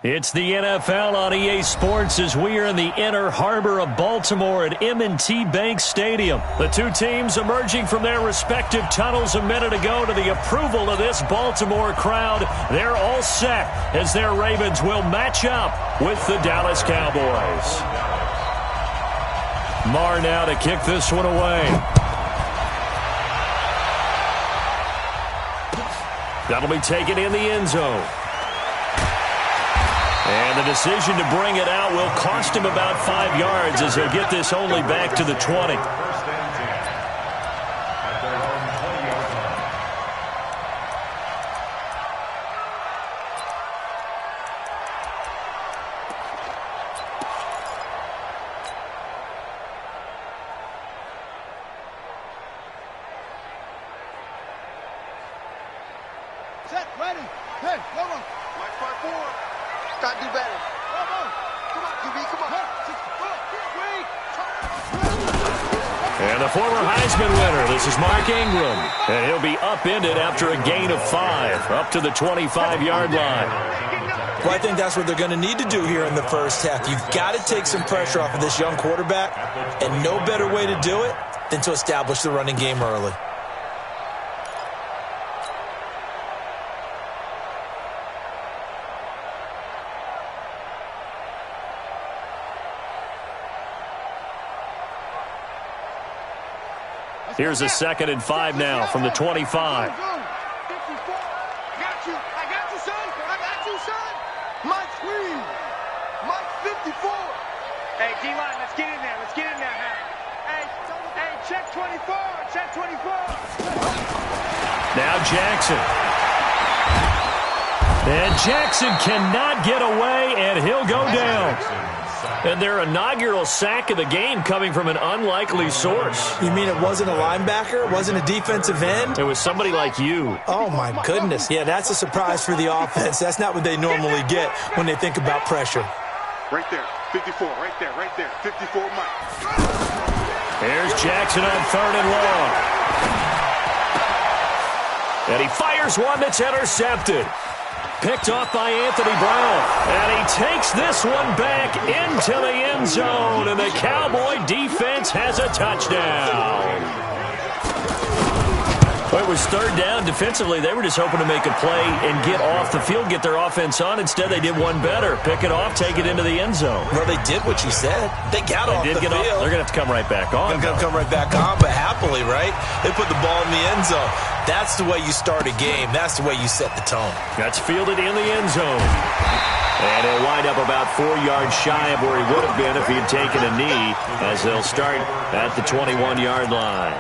It's the NFL on EA Sports as we are in the inner harbor of Baltimore at M&T Bank Stadium. The two teams emerging from their respective tunnels a minute ago to the approval of this Baltimore crowd. They're all set as their Ravens will match up with the Dallas Cowboys. Marr now to kick this one away. That'll be taken in the end zone. And the decision to bring it out will cost him about 5 yards as he'll get this only back to the 20. Set, ready. Hey, come on. Mike 5-4. Got to do better. Come on, QB, come on. And the former Heisman winner, this is Mark Ingram. And he'll be upended after a gain of 5, up to the 25-yard line. Well, I think that's what they're going to need to do here in the first half. You've got to take some pressure off of this young quarterback, and no better way to do it than to establish the running game early. Here's a 2nd and 5 now from the 25. I got you, son. I got you, son. Mike Squeeze. Mike 54. Hey, D-line, let's get in there. Let's get in there, man. Hey, check 24. Check 24. Now Jackson. And Jackson cannot get away, and he'll go down. And their inaugural sack of the game coming from an unlikely source. You mean it wasn't a linebacker? It wasn't a defensive end? It was somebody like you. Oh, my goodness. Yeah, that's a surprise for the offense. That's not what they normally get when they think about pressure. Right there, 54, right there, 54 Mike. Here's Jackson on 3rd and long. And he fires one that's intercepted. Picked off by Anthony Brown. And he takes this one back into the end zone. And the Cowboy defense has a touchdown. Well, it was 3rd down. Defensively, they were just hoping to make a play and get off the field, get their offense on. Instead, they did one better. Pick it off, take it into the end zone. Well, they did what you said. They got off the field. They're going to have to come right back on. They're going to come right back on, but happily, right? They put the ball in the end zone. That's the way you start a game. That's the way you set the tone. That's fielded in the end zone. And he'll wind up about 4 yards shy of where he would have been if he had taken a knee, as they'll start at the 21-yard line.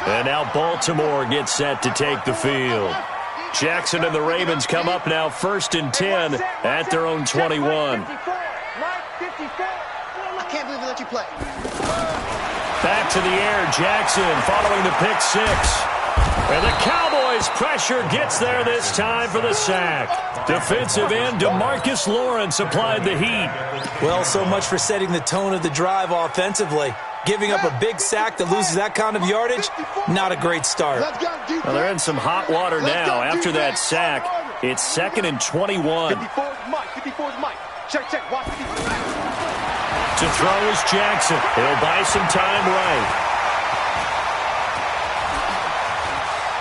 And now Baltimore gets set to take the field. Jackson and the Ravens come up now 1st and 10 at their own 21. I can't believe we let you play. Back to the air, Jackson following the pick 6. And the Cowboys' pressure gets there this time for the sack. Defensive end DeMarcus Lawrence applied the heat. Well, so much for setting the tone of the drive offensively. Giving up a big sack that loses that kind of yardage, not a great start. Well, they're in some hot water now. After that sack, it's 2nd and 21. 54's Mike. Check, watch 54. To throw is Jackson. He'll buy some time right.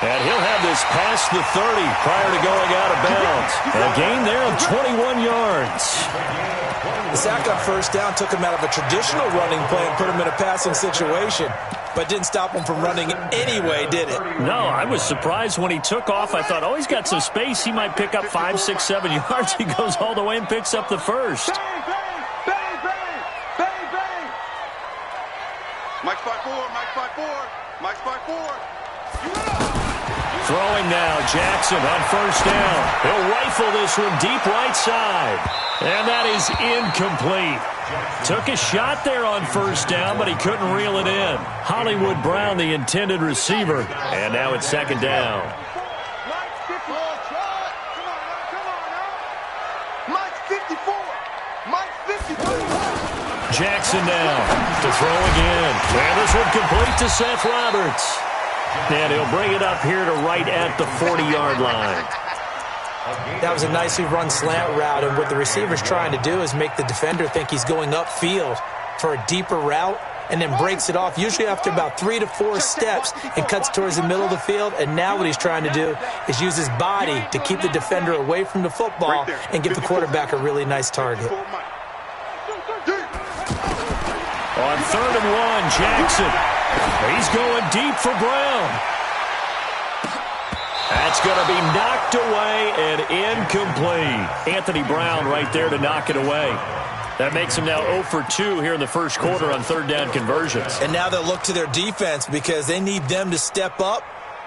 And he'll have this past the 30 prior to going out of bounds. And a gain there of 21 yards. The sack on 1st down took him out of a traditional running play and put him in a passing situation, but didn't stop him from running anyway, did it? No, I was surprised when he took off. I thought, oh, he's got some space. He might pick up 5, 6, 7 yards. He goes all the way and picks up the 1st. Mike 5-4. Throwing now, Jackson on 1st down. He'll rifle this one deep right side. And that is incomplete. Took a shot there on 1st down, but he couldn't reel it in. Hollywood Brown, the intended receiver. And now it's 2nd down. Jackson now to throw again. And this one complete to Seth Roberts. And he'll bring it up here to right at the 40-yard line. That was a nicely run slant route, and what the receiver's trying to do is make the defender think he's going upfield for a deeper route, and then breaks it off, usually after about 3 to 4 steps, and cuts towards the middle of the field. And now what he's trying to do is use his body to keep the defender away from the football and give the quarterback a really nice target. On 3rd and 1, Jackson. He's going deep for Brown. That's going to be knocked away and incomplete. Anthony Brown right there to knock it away. That makes him now 0 for 2 here in the first quarter on 3rd down conversions. And now they'll look to their defense because they need them to step up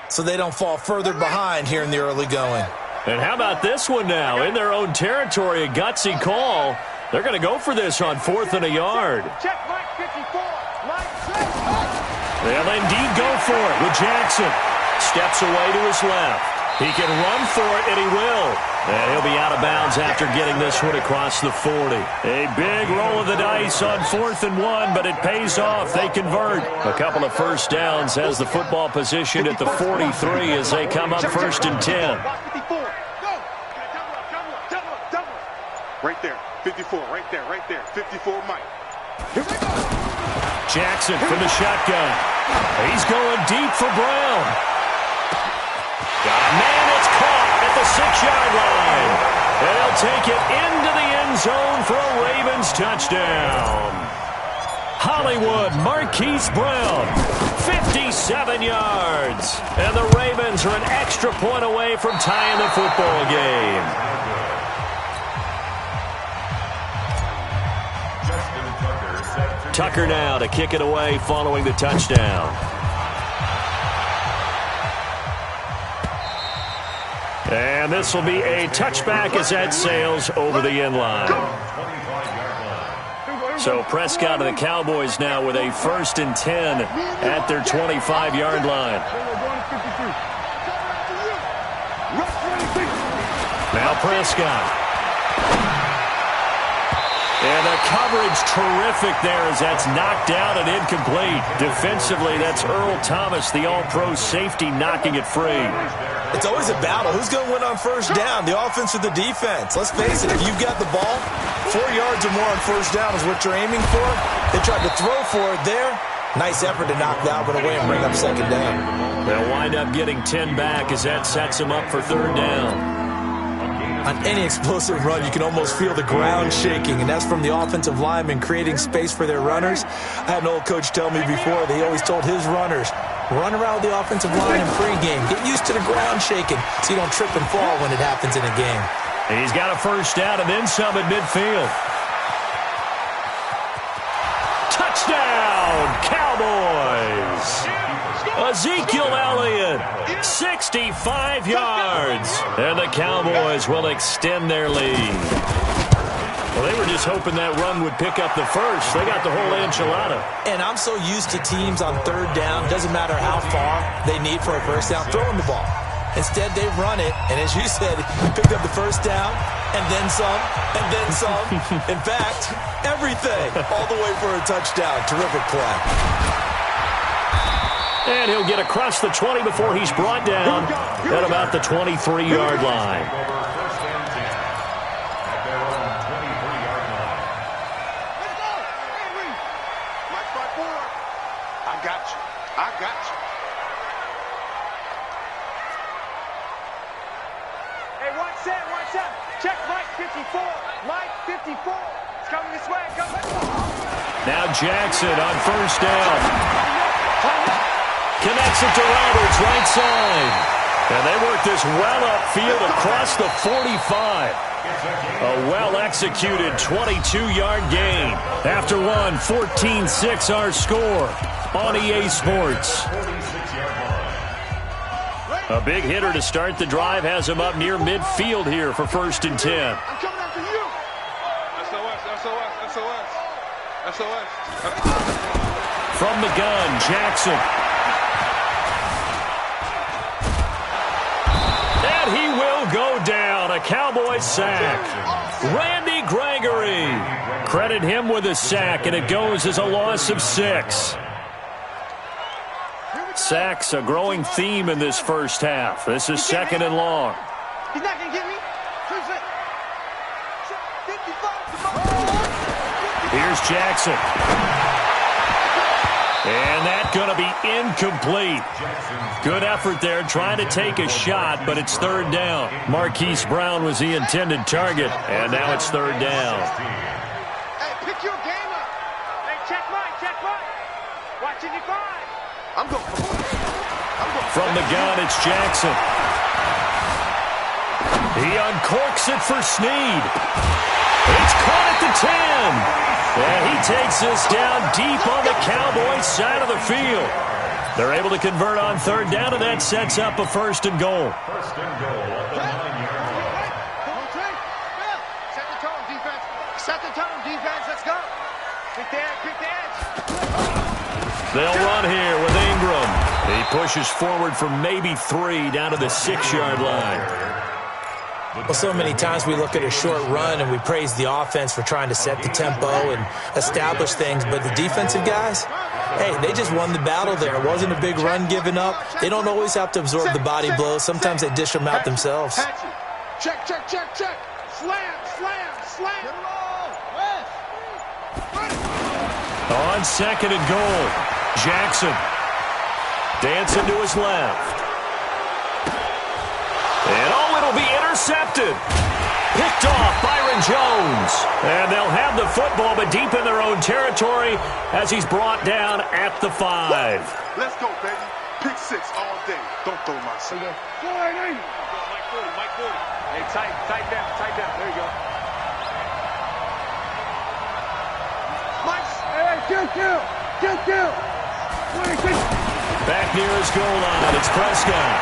so they don't fall further behind here in the early going. And how about this one now? In their own territory, a gutsy call. They're going to go for this on 4th and a yard. Check Mike 54. Mike, check. They'll indeed go for it with Jackson. Steps away to his left. He can run for it, and he will. And he'll be out of bounds after getting this one across the 40. A big roll of the dice on 4th and 1, but it pays off. They convert. A couple of first downs has the football positioned at the 43 as they come up 1st and 10. Right there. 54, right there. 54, Mike. Jackson from the shotgun. He's going deep for Brown. Got a man, it's caught at the 6-yard line. And they'll take it into the end zone for a Ravens touchdown. Hollywood Marquise Brown, 57 yards. And the Ravens are an extra point away from tying the football game. Tucker now to kick it away following the touchdown. And this will be a touchback as that sails over the end line. So Prescott and the Cowboys now with a 1st and 10 at their 25-yard line. Now Prescott. And the coverage terrific there as that's knocked out and incomplete. Defensively, that's Earl Thomas, the all-pro safety, knocking it free. It's always a battle. Who's going to win on 1st down, the offense or the defense? Let's face it, if you've got the ball, 4 yards or more on 1st down is what you're aiming for. They tried to throw for it there. Nice effort to knock that one away and bring up 2nd down. They'll wind up getting 10 back as that sets them up for 3rd down. On any explosive run, you can almost feel the ground shaking, and that's from the offensive linemen creating space for their runners. I had an old coach tell me before, they always told his runners, run around with the offensive line in pregame. Get used to the ground shaking so you don't trip and fall when it happens in a game. He's got a 1st down and then some at midfield. Touchdown, Cowboys! Ezekiel Elliott, 65 yards. And the Cowboys will extend their lead. Well, they were just hoping that run would pick up the first. They got the whole enchilada. And I'm so used to teams on 3rd down, doesn't matter how far they need for a 1st down, throwing the ball. Instead, they run it, and as you said, picked up the 1st down, and then some, and then some. In fact, everything, all the way for a touchdown. Terrific play. And he'll get across the 20 before he's brought down at about the 23-yard line. I got you. Hey, 1 set. Check Mike 54. Mike 54. It's coming this way. Go. Now Jackson on 1st down. Connects it to Roberts, right side. And they work this well upfield across the 45. A well-executed 22-yard gain. After one, 14-6 our score on EA Sports. A big hitter to start the drive has him up near midfield here for 1st and 10. I'm coming after you. SOS. From the gun, Jackson. And he will go down. A Cowboy sack. Randy Gregory. Credit him with a sack, and it goes as a loss of 6. Sacks a growing theme in this first half. This is 2nd and long. He's not going to get me. 55. Here's Jackson. And that's going to be incomplete. Good effort there trying to take a shot, but it's third down. Marquise Brown was the intended target, and now it's third down. Hey, pick your game up. Hey, check mine. Watching you find. I'm going. From the gun, it's Jackson. He uncorks it for Snead. It's caught at the 10. And he takes this down deep on the Cowboys' side of the field. They're able to convert on third down, and that sets up a first and goal. First and goal at the 9-yard line. Set the tone, defense. Set the tone, defense. Let's go. Pick the edge. They'll run here with Ingram. He pushes forward for maybe 3 down to the 6-yard line. Well, so many times we look at a short run and we praise the offense for trying to set the tempo and establish things, but the defensive guys, hey, they just won the battle there. It wasn't a big run given up. They don't always have to absorb the body blows. Sometimes they dish them out themselves. Check. Slam. On second and goal, Jackson dancing to his left. And it'll be intercepted. Picked off Byron Jones. And they'll have the football, but deep in their own territory as he's brought down at the 5. Let's go, baby. Pick 6 all day. Don't throw my son. Mike 40. Hey, tight down. There you go. Kill. Back near his goal line, it's Prescott.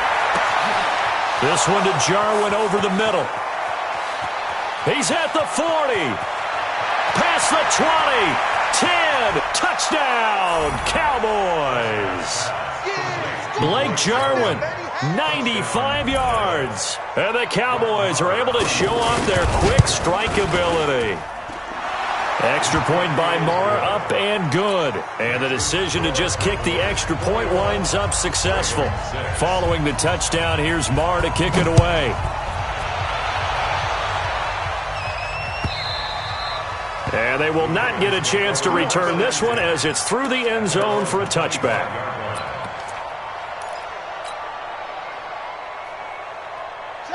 This one to Jarwin over the middle. He's at the 40. Past the 20. 10. Touchdown, Cowboys. Blake Jarwin, 95 yards. And the Cowboys are able to show off their quick strike ability. Extra point by Marr, up and good. And the decision to just kick the extra point winds up successful. Following the touchdown, here's Marr to kick it away. And they will not get a chance to return this one as it's through the end zone for a touchback.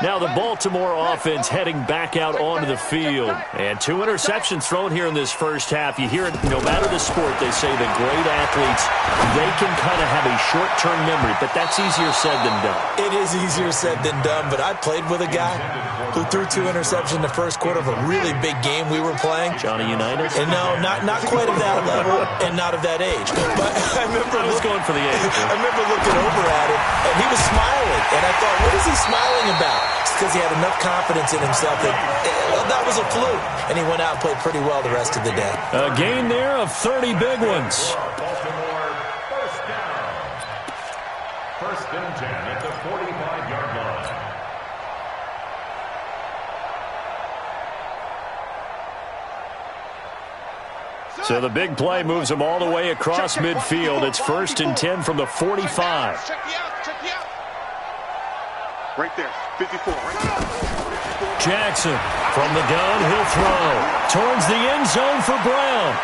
Now the Baltimore offense heading back out onto the field. And 2 interceptions thrown here in this first half. You hear it, no matter the sport, they say that great athletes, they can kind of have a short-term memory, but that's easier said than done. It is easier said than done, but I played with a guy who threw 2 interceptions in the first quarter of a really big game we were playing. Johnny Unitas? And no, not quite of that level and not of that age. But I was going for the age. I remember looking over at him, and he was smiling. And I thought, what is he smiling about? It's because he had enough confidence in himself that was a fluke. And he went out and played pretty well the rest of the day. A gain there of 30 big ones. Baltimore first down. First and 10 at the 45-yard line. So the big play moves them all the way across midfield. It's first and 10 from the 45. Check you out. Right there, 54. Right there. Jackson from the gun, he'll throw towards the end zone for Brown.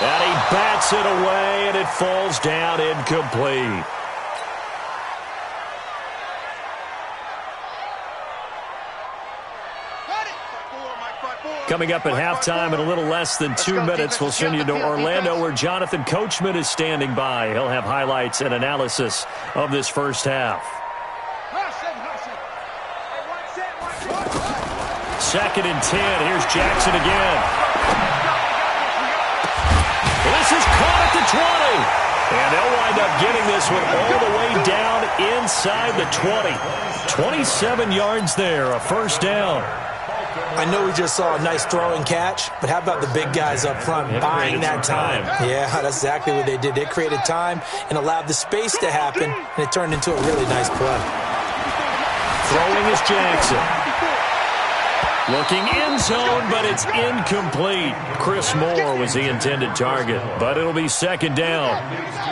And he bats it away, and it falls down incomplete. Coming up at halftime in a little less than 2 minutes, we'll send you to Orlando where Jonathan Coachman is standing by. He'll have highlights and analysis of this first half. Second and 10. Here's Jackson again. This is caught at the 20. And they'll wind up getting this one all the way down inside the 20. 27 yards there, a first down. I know we just saw a nice throwing catch, but how about the big guys up front buying that time? Yeah, that's exactly what they did. They created time and allowed the space to happen, and it turned into a really nice play. Throwing is Jackson. Looking end zone, but it's incomplete. Chris Moore was the intended target, but it'll be second down.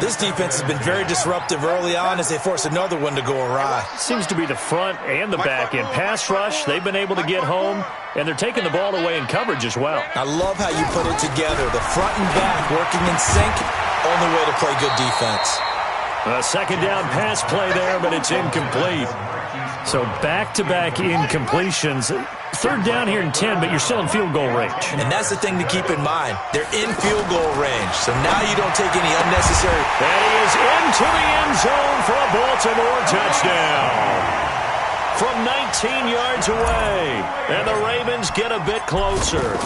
This defense has been very disruptive early on as they force another one to go awry. Seems to be the front and the back end. Pass rush, they've been able to get home, and they're taking the ball away in coverage as well. I love how you put it together. The front and back working in sync, only way to play good defense. A second down pass play there, but it's incomplete. So back-to-back incompletions. Third down here in 10, but you're still in field goal range. And that's the thing to keep in mind. They're in field goal range, so now you don't take any unnecessary. And he is into the end zone for a Baltimore touchdown. From 19 yards away. And the Ravens get a bit closer.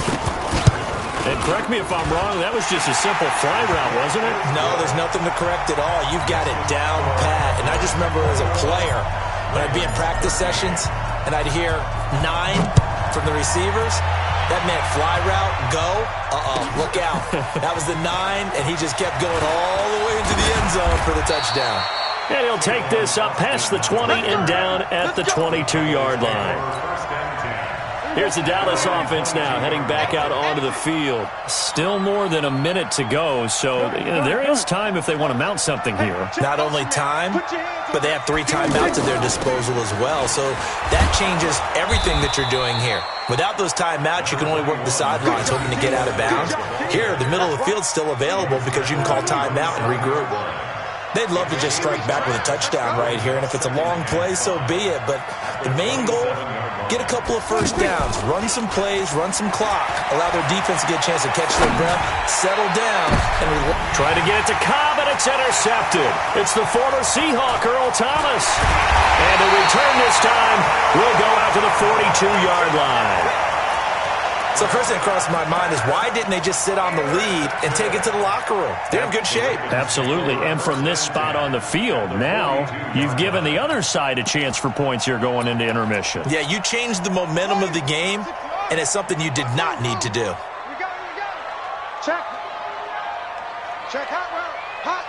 And correct me if I'm wrong, that was just a simple fly route, wasn't it? No, there's nothing to correct at all. You've got it down pat. And I just remember as a player, when I'd be in practice sessions, and I'd hear 9 from the receivers, that meant fly route, go, look out. That was the 9, and he just kept going all the way into the end zone for the touchdown. And he'll take this up past the 20 and down at the 22-yard line. Here's the Dallas offense now, heading back out onto the field. Still more than a minute to go, so there is time if they want to mount something here. Not only time, but they have 3 timeouts at their disposal as well, so that changes everything that you're doing here. Without those timeouts, you can only work the sidelines, hoping to get out of bounds. Here, the middle of the field's still available because you can call timeout and regroup. They'd love to just strike back with a touchdown right here, and if it's a long play, so be it. But the main goal, get a couple of first downs, run some plays, run some clock, allow their defense to get a chance to catch their breath, settle down, and try to get it to Cobb, and it's intercepted. It's the former Seahawk, Earl Thomas. And the return this time will go out to the 42-yard line. So first thing that crossed my mind is why didn't they just sit on the lead and take it to the locker room? They're in good shape. Absolutely. And from this spot on the field, now you've given the other side a chance for points here going into intermission. Yeah, you changed the momentum of the game, and it's something you did not need to do. We got it. Check. Check hot route. Hot.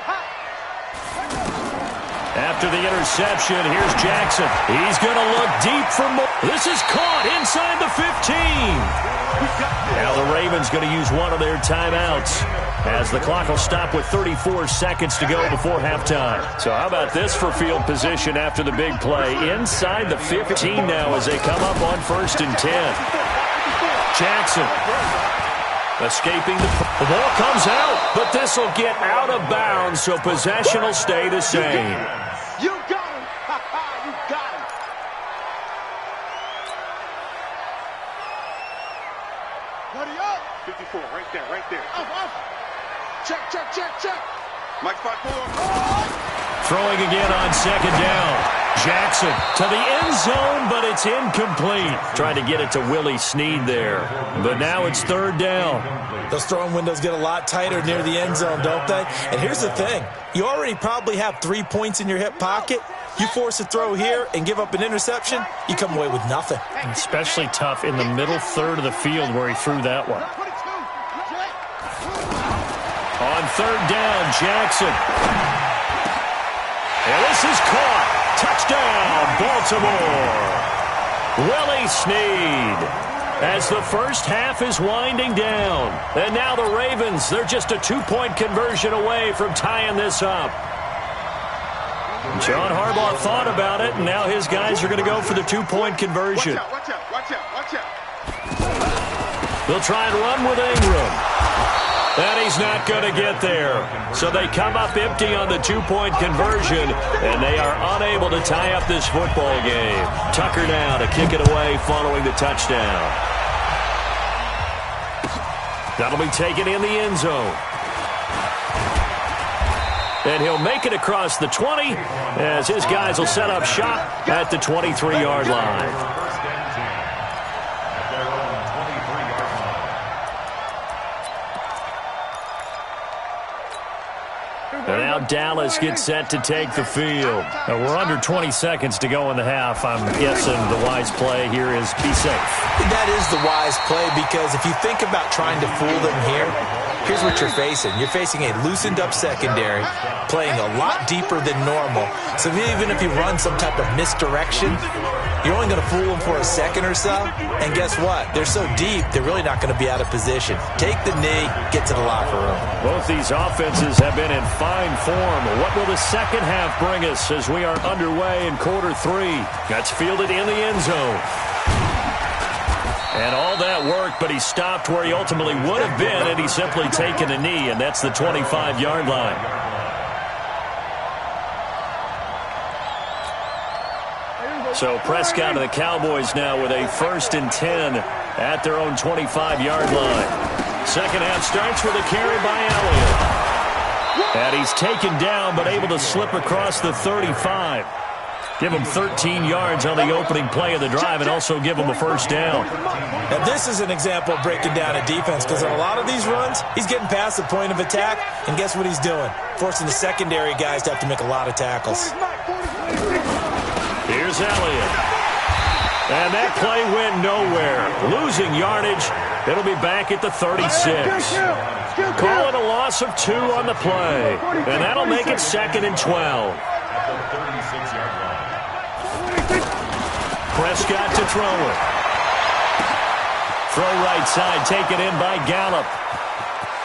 After the interception, here's Jackson. He's going to look deep for more. This is caught inside the 15. Now the Ravens going to use one of their timeouts as the clock will stop with 34 seconds to go before halftime. So how about this for field position after the big play? Inside the 15 now as they come up on 1st and 10. Jackson escaping the ball comes out, but this will get out of bounds, so possession will stay the same. You got him. You got him. Buddy up. 54, right there. Up. Check. Mike spot 4. Throwing again on 2nd down. Jackson to the end zone, but it's incomplete. Trying to get it to Willie Snead there. But now it's 3rd down. Those throwing windows get a lot tighter near the end zone, don't they? And here's the thing. You already probably have 3 points in your hip pocket. You force a throw here and give up an interception, you come away with nothing. Especially tough in the middle third of the field where he threw that one. On 3rd down, Jackson. And this is caught. Touchdown, Baltimore. Willie Snead. As the first half is winding down. And now the Ravens, they're just a 2-point conversion away from tying this up. John Harbaugh thought about it, and now his guys are going to go for the 2-point conversion. Watch out. They'll try and run with Ingram. And he's not going to get there. So they come up empty on the 2-point conversion, and they are unable to tie up this football game. Tucker now to kick it away following the touchdown. That'll be taken in the end zone. And he'll make it across the 20 as his guys will set up shop at the 23-yard line. And now Dallas gets set to take the field. Now we're under 20 seconds to go in the half. I'm guessing the wise play here is be safe. That is the wise play because if you think about trying to fool them here, here's what you're facing. You're facing a loosened-up secondary, playing a lot deeper than normal. So even if you run some type of misdirection, you're only going to fool them for a second or so. And guess what? They're so deep, they're really not going to be out of position. Take the knee, get to the locker room. Both these offenses have been in fine form. What will the second half bring us as we are underway in quarter 3? That's fielded in the end zone. And all that work, but he stopped where he ultimately would have been, and he's simply taken a knee, and that's the 25-yard line. So Prescott and the Cowboys now with a 1st and 10 at their own 25-yard line. Second half starts with a carry by Elliott. And he's taken down, but able to slip across the 35. Give him 13 yards on the opening play of the drive and also give him a first down. Now, this is an example of breaking down a defense because on a lot of these runs, he's getting past the point of attack, and guess what he's doing? Forcing the secondary guys to have to make a lot of tackles. Here's Elliott. And that play went nowhere. Losing yardage. It'll be back at the 36. Call it a loss of 2 on the play. And that'll make it 2nd and 12. Prescott to throw it. Throw right side, taken in by Gallup.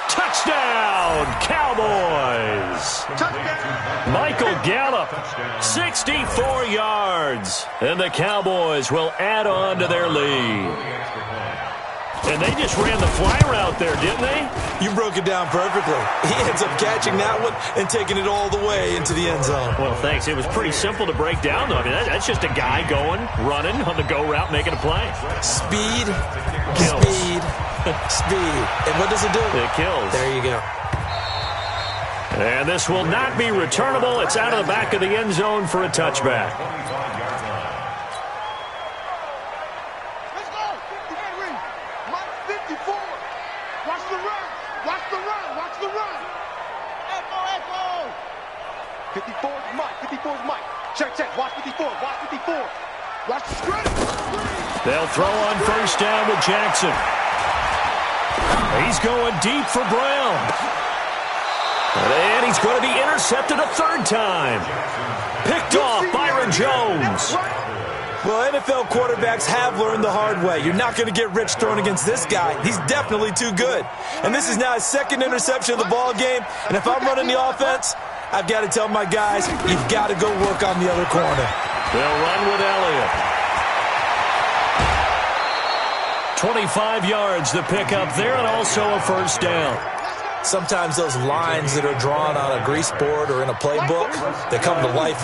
Touchdown, Cowboys! Michael Gallup, 64 yards. And the Cowboys will add on to their lead. And they just ran the fly route there, didn't they? You broke it down perfectly. He ends up catching that one and taking it all the way into the end zone. Well, thanks. It was pretty simple to break down, though. I mean, that's just a guy going, running on the go route, making a play. Speed, kills. Speed, speed. And what does it do? It kills. There you go. And this will not be returnable. It's out of the back of the end zone for a touchback. They'll throw on first down with Jackson. He's going deep for Brown. And he's going to be intercepted a 3rd time. Picked off Byron Jones. Well, NFL quarterbacks have learned the hard way. You're not going to get rich throwing against this guy. He's definitely too good. And this is now his 2nd interception of the ball game. And if I'm running the offense, I've got to tell my guys, you've got to go work on the other corner. They'll run with Elliott. 25 yards to pick up there and also a first down. Sometimes those lines that are drawn on a grease board or in a playbook, they come to life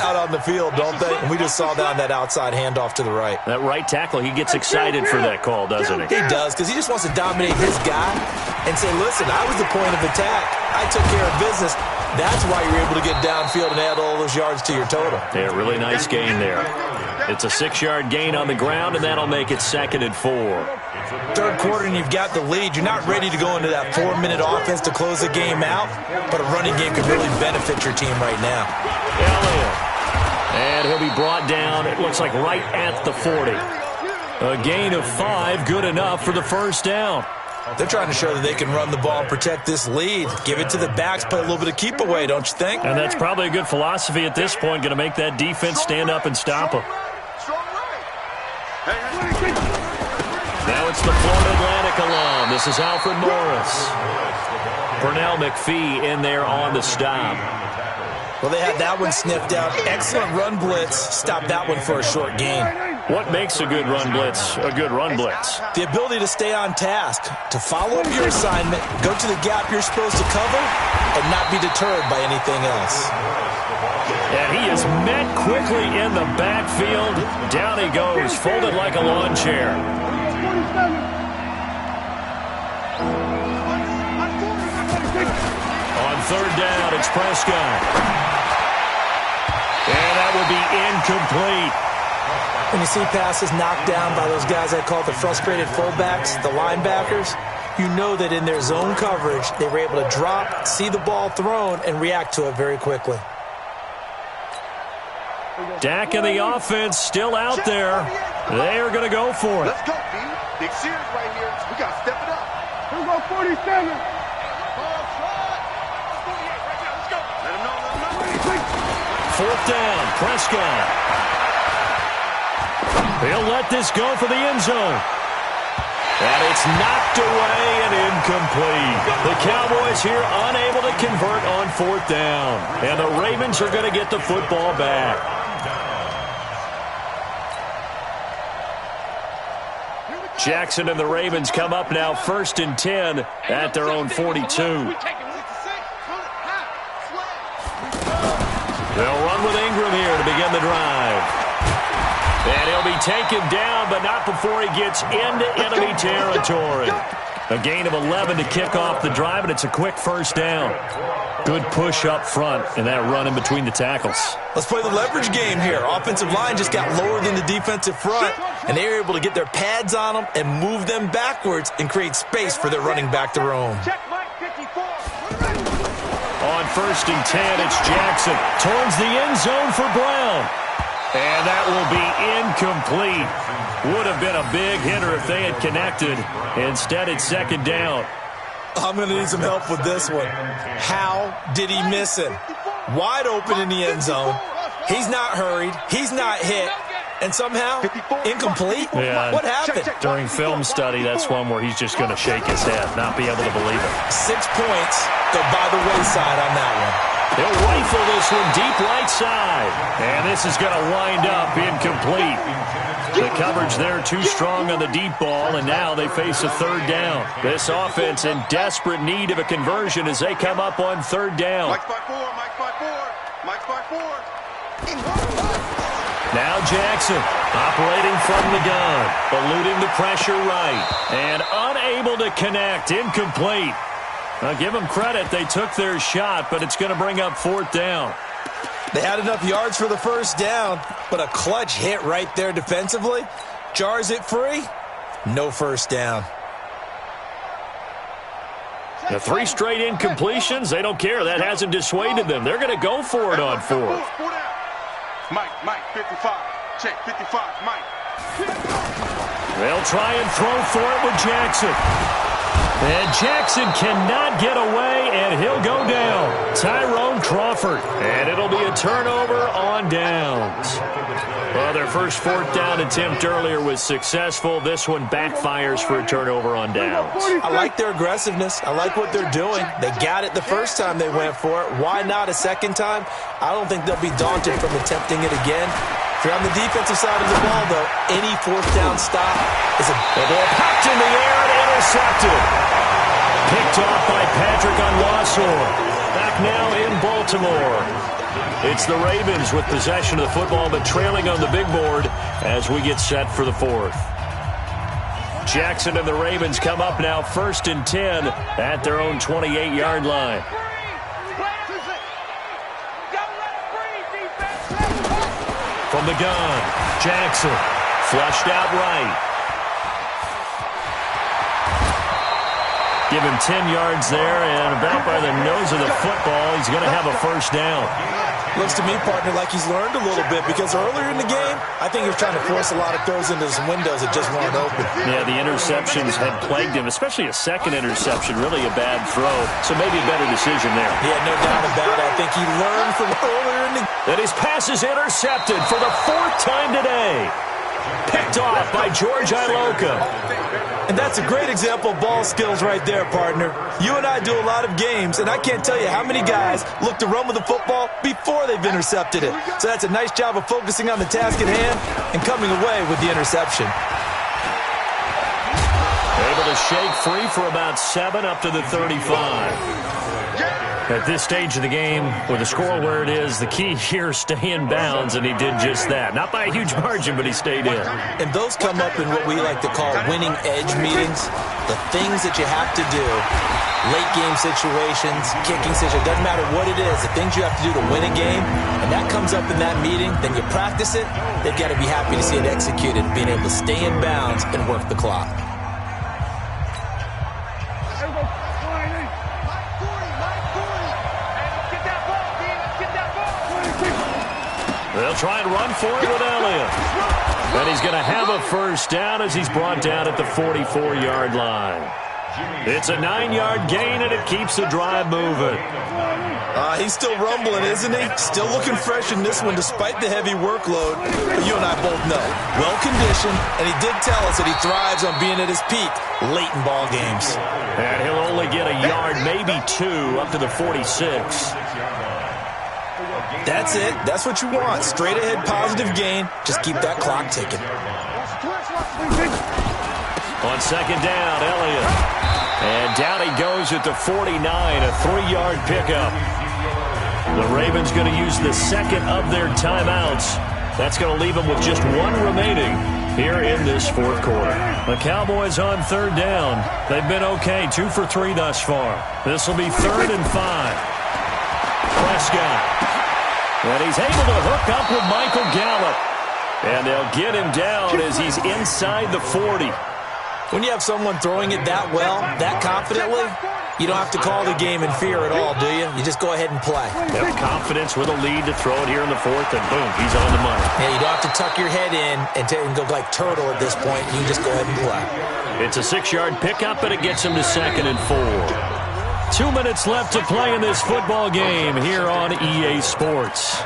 out on the field, don't they? And we just saw that on that outside handoff to the right. That right tackle, he gets excited for that call, doesn't he? He does, because he just wants to dominate his guy and say, listen, I was the point of attack. I took care of business. That's why you're able to get downfield and add all those yards to your total. Yeah, really nice gain there. It's a 6-yard gain on the ground, and that'll make it 2nd and 4. 3rd quarter, and you've got the lead. You're not ready to go into that 4-minute offense to close the game out, but a running game could really benefit your team right now. Elliott. And he'll be brought down, it looks like right at the 40. A gain of 5, good enough for the first down. They're trying to show that they can run the ball and protect this lead. Give it to the backs, play a little bit of keep away, don't you think? And that's probably a good philosophy at this point, going to make that defense stand up and stop them. Now it's the Florida Atlantic alum. This is Alfred Morris. Pernell McPhee in there on the stop. Well, they had that one sniffed out. Excellent run blitz. Stopped that one for a short gain. What makes a good run blitz a good run blitz? The ability to stay on task, to follow up your assignment, go to the gap you're supposed to cover, and not be deterred by anything else. And he is met quickly in the backfield. Down he goes, folded like a lawn chair. On 3rd down, it's Prescott. And that will be incomplete. When you see passes knocked down by those guys I call the frustrated fullbacks, the linebackers, you know that in their zone coverage, they were able to drop, see the ball thrown, and react to it very quickly. Dak and the offense still out there. They are going to go for it. Let's go, B. Big series right here. We got to step it up. Here we go, 47. 4th down. Prescott. He'll let this go for the end zone. And it's knocked away and incomplete. The Cowboys here unable to convert on 4th down. And the Ravens are going to get the football back. Jackson and the Ravens come up now 1st and 10 at their own 42. They'll run with Ingram here to begin the drive. And he'll be taken down, but not before he gets into enemy territory. A gain of 11 to kick off the drive, and it's a quick 1st down. Good push up front and that run in between the tackles. Let's play the leverage game here. Offensive line just got lower than the defensive front, and they were able to get their pads on them and move them backwards and create space for their running back to roam. Check Mike 54. On 1st and 10, it's Jackson towards the end zone for Brown. And that will be incomplete. Would have been a big hitter if they had connected. Instead, it's 2nd down. I'm going to need some help with this one. How did he miss him? Wide open in the end zone. He's not hurried. He's not hit. And somehow, incomplete? Yeah, what happened? During film study, that's one where he's just going to shake his head, not be able to believe it. 6 points go by the wayside on that one. He'll rifle this one deep right side. And this is going to wind up incomplete. The coverage there too strong on the deep ball, and now they face a 3rd down. This offense in desperate need of a conversion as they come up on 3rd down. Mike's by 4, Mike's by 4, Mike's by 4. Now Jackson operating from the gun, eluding the pressure right, and unable to connect, incomplete. Now give them credit, they took their shot, but it's going to bring up 4th down. They had enough yards for the 1st down, but a clutch hit right there defensively. Jars it free, no 1st down. The 3 straight incompletions, they don't care. That hasn't dissuaded them. They're going to go for it on 4th. Mike, 55. Check, 55, Mike. They'll try and throw for it with Jackson. And Jackson cannot get away, and he'll go down. Tyrone Crawford. And it'll be a turnover on downs. Well, their first 4th down attempt earlier was successful. This one backfires for a turnover on downs. I like their aggressiveness. I like what they're doing. They got it the first time they went for it. Why not a second time? I don't think they'll be daunted from attempting it again. If you're on the defensive side of the ball, though, any 4th down stop is a ball popped in the air and intercepted. Picked off by Patrick Onwuasor. Back now in Baltimore. It's the Ravens with possession of the football, but trailing on the big board as we get set for the 4th. Jackson and the Ravens come up now 1st and 10 at their own 28-yard line. From the gun, Jackson flushed out right. Give him 10 yards there, and about by the nose of the football, he's going to have a 1st down. Looks to me, partner, like he's learned a little bit, because earlier in the game, I think he was trying to force a lot of throws into some windows that just weren't open. Yeah, the interceptions had plagued him, especially a second interception, really a bad throw. So maybe a better decision there. Yeah, no doubt about it. I think he learned from earlier in the game. And his pass is intercepted for the 4th time today. Picked off by George Iloka. And that's a great example of ball skills right there, partner. You and I do a lot of games, and I can't tell you how many guys look to run with the football before they've intercepted it. So that's a nice job of focusing on the task at hand and coming away with the interception. Able to shake free for about 7 up to the 35. At this stage of the game, with the score where it is, the key here, stay in bounds, and he did just that. Not by a huge margin, but he stayed in. And those come up in what we like to call winning edge meetings. The things that you have to do, late game situations, kicking situations, doesn't matter what it is, the things you have to do to win a game, and that comes up in that meeting, then you practice it, they've got to be happy to see it executed, being able to stay in bounds and work the clock. They'll try and run for it with Elliott. And he's going to have a 1st down as he's brought down at the 44-yard line. It's a 9-yard gain, and it keeps the drive moving. He's still rumbling, isn't he? Still looking fresh in this one despite the heavy workload. But you and I both know, well-conditioned, and he did tell us that he thrives on being at his peak late in ball games. And he'll only get a yard, maybe 2, up to the 46. That's it. That's what you want. Straight ahead positive gain. Just keep that clock ticking. On second down, Elliott. And down he goes at the 49, a 3-yard pickup. The Ravens going to use the second of their timeouts. That's going to leave them with just 1 remaining here in this fourth quarter. The Cowboys on third down. They've been okay, 2 for 3 thus far. This will be 3rd and 5. Prescott. And he's able to hook up with Michael Gallup. And they'll get him down as he's inside the 40. When you have someone throwing it that well, that confidently, you don't have to call the game in fear at all, do you? You just go ahead and play. Have confidence with a lead to throw it here in the fourth, and boom, he's on the money. Yeah, you don't have to tuck your head in and go like turtle at this point. You just go ahead and play. It's a 6-yard pickup, and it gets him to 2nd and 4. 2 minutes left to play in this football game here on EA Sports.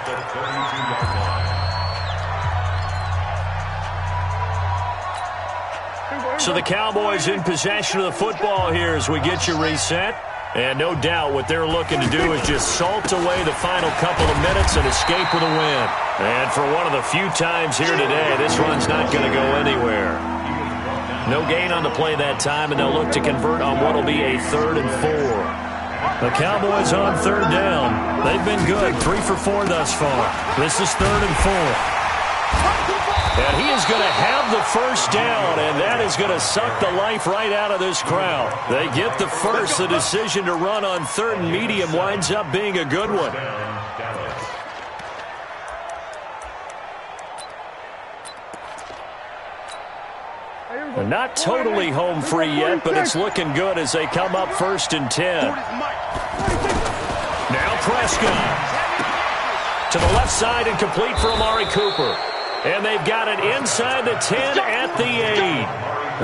So the Cowboys in possession of the football here as we get you reset. And no doubt what they're looking to do is just salt away the final couple of minutes and escape with a win. And for one of the few times here today, this run's not going to go anywhere. No gain on the play that time, and they'll look to convert on what will be a 3rd and 4. The Cowboys on third down. They've been good, 3 for 4 thus far. This is 3rd and 4. And he is going to have the first down, and that is going to suck the life right out of this crowd. They get the first. The decision to run on 3rd and medium winds up being a good one. They're not totally home free yet, but it's looking good as they come up 1st and 10. Now Prescott. To the left side and complete for Amari Cooper. And they've got it inside the 10 at the 8.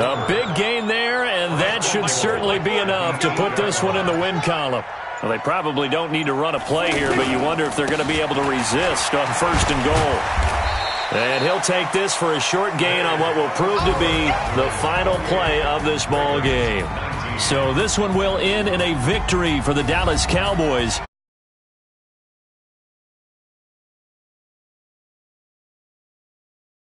A big gain there, and that should certainly be enough to put this one in the win column. Well, they probably don't need to run a play here, but you wonder if they're going to be able to resist on 1st and goal. And he'll take this for a short gain on what will prove to be the final play of this ball game. So this one will end in a victory for the Dallas Cowboys.